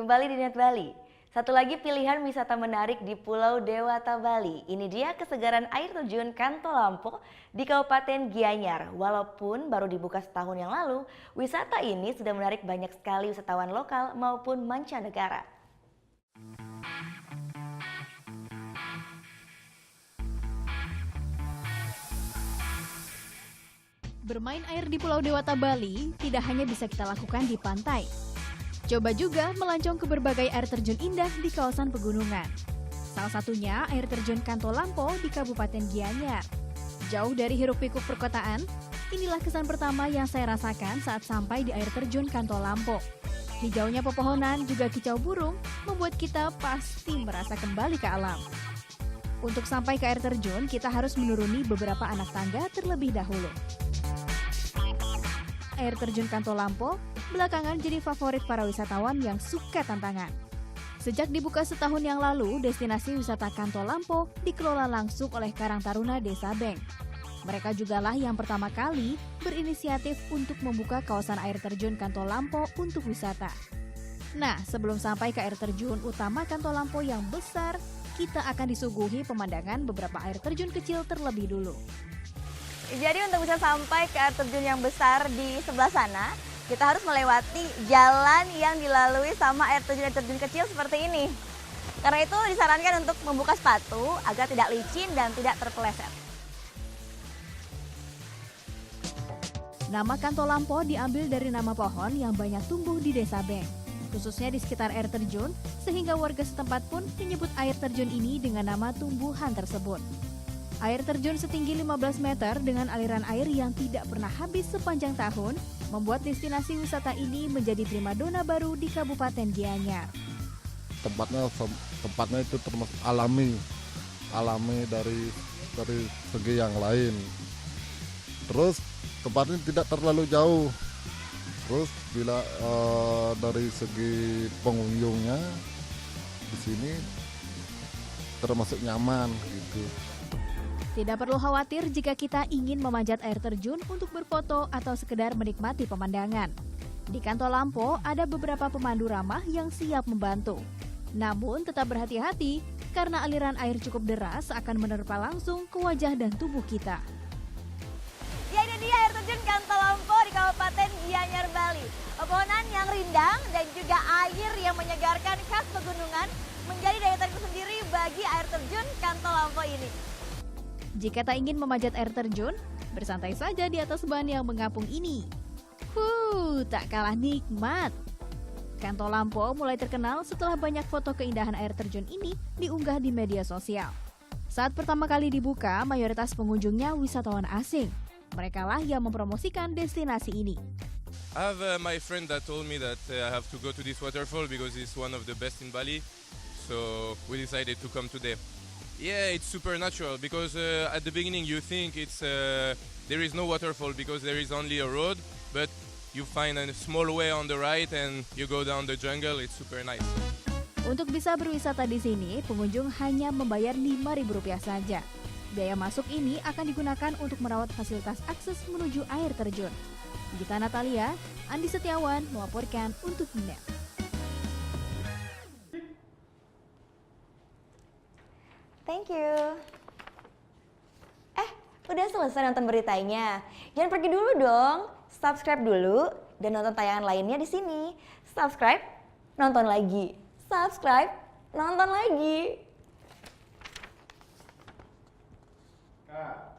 Kembali di Net Bali. Satu lagi pilihan wisata menarik di Pulau Dewata Bali. Ini dia kesegaran air terjun Kantolampo di Kabupaten Gianyar. Walaupun baru dibuka setahun yang lalu, wisata ini sudah menarik banyak sekali wisatawan lokal maupun mancanegara. Bermain air di Pulau Dewata Bali tidak hanya bisa kita lakukan di pantai. Coba juga melancong ke berbagai air terjun indah di kawasan pegunungan. Salah satunya air terjun Kantolampo di Kabupaten Gianyar. Jauh dari hiruk-pikuk perkotaan, inilah kesan pertama yang saya rasakan saat sampai di air terjun Kantolampo. Hijaunya pepohonan juga kicau burung membuat kita pasti merasa kembali ke alam. Untuk sampai ke air terjun, kita harus menuruni beberapa anak tangga terlebih dahulu. Air terjun Kantolampo belakangan jadi favorit para wisatawan yang suka tantangan. Sejak dibuka setahun yang lalu, destinasi wisata Kantolampo dikelola langsung oleh Karang Taruna Desa Beng. Mereka jugalah yang pertama kali berinisiatif untuk membuka kawasan air terjun Kantolampo untuk wisata. Nah, sebelum sampai ke air terjun utama Kantolampo yang besar, kita akan disuguhi pemandangan beberapa air terjun kecil terlebih dulu. Jadi untuk bisa sampai ke air terjun yang besar di sebelah sana, kita harus melewati jalan yang dilalui sama air terjun kecil seperti ini. Karena itu disarankan untuk membuka sepatu agar tidak licin dan tidak terpeleset. Nama Kantolampo diambil dari nama pohon yang banyak tumbuh di Desa Beng, khususnya di sekitar air terjun, sehingga warga setempat pun menyebut air terjun ini dengan nama tumbuhan tersebut. Air terjun setinggi 15 meter dengan aliran air yang tidak pernah habis sepanjang tahun membuat destinasi wisata ini menjadi primadona baru di Kabupaten Gianyar. Tempatnya itu termasuk alami dari segi yang lain. Terus tempatnya tidak terlalu jauh. Terus bila dari segi pengunjungnya di sini termasuk nyaman gitu. Tidak perlu khawatir jika kita ingin memanjat air terjun untuk berfoto atau sekedar menikmati pemandangan. Di Kantolampo ada beberapa pemandu ramah yang siap membantu. Namun tetap berhati-hati karena aliran air cukup deras akan menerpa langsung ke wajah dan tubuh kita. Ya, ini dia air terjun Kantolampo di Kabupaten Gianyar, Bali. Pepohonan yang rindang dan juga air yang menyegarkan khas pegunungan menjadi daya tarik tersendiri bagi air terjun Kantolampo ini. Jika tak ingin memanjat air terjun, bersantai saja di atas ban yang mengapung ini. Tak kalah nikmat. Kantolampo mulai terkenal setelah banyak foto keindahan air terjun ini diunggah di media sosial. Saat pertama kali dibuka, mayoritas pengunjungnya wisatawan asing. Mereka lah yang mempromosikan destinasi ini. I have my friend that told me that I have to go to this waterfall because it's one of the best in Bali. So we decided to come today. Yeah, it's super natural because at the beginning you think there is no waterfall because there is only a road, but you find a small way on the right and you go down the jungle. It's super nice. Untuk bisa berwisata di sini, pengunjung hanya membayar Rp5.000 saja. Biaya masuk ini akan digunakan untuk merawat fasilitas akses menuju air terjun. Gita Natalia, Andi Setiawan melaporkan untuk Net. Thank you. Udah selesai nonton beritanya? Jangan pergi dulu dong. Subscribe dulu dan nonton tayangan lainnya di sini. Subscribe, nonton lagi. Subscribe, nonton lagi. Kak.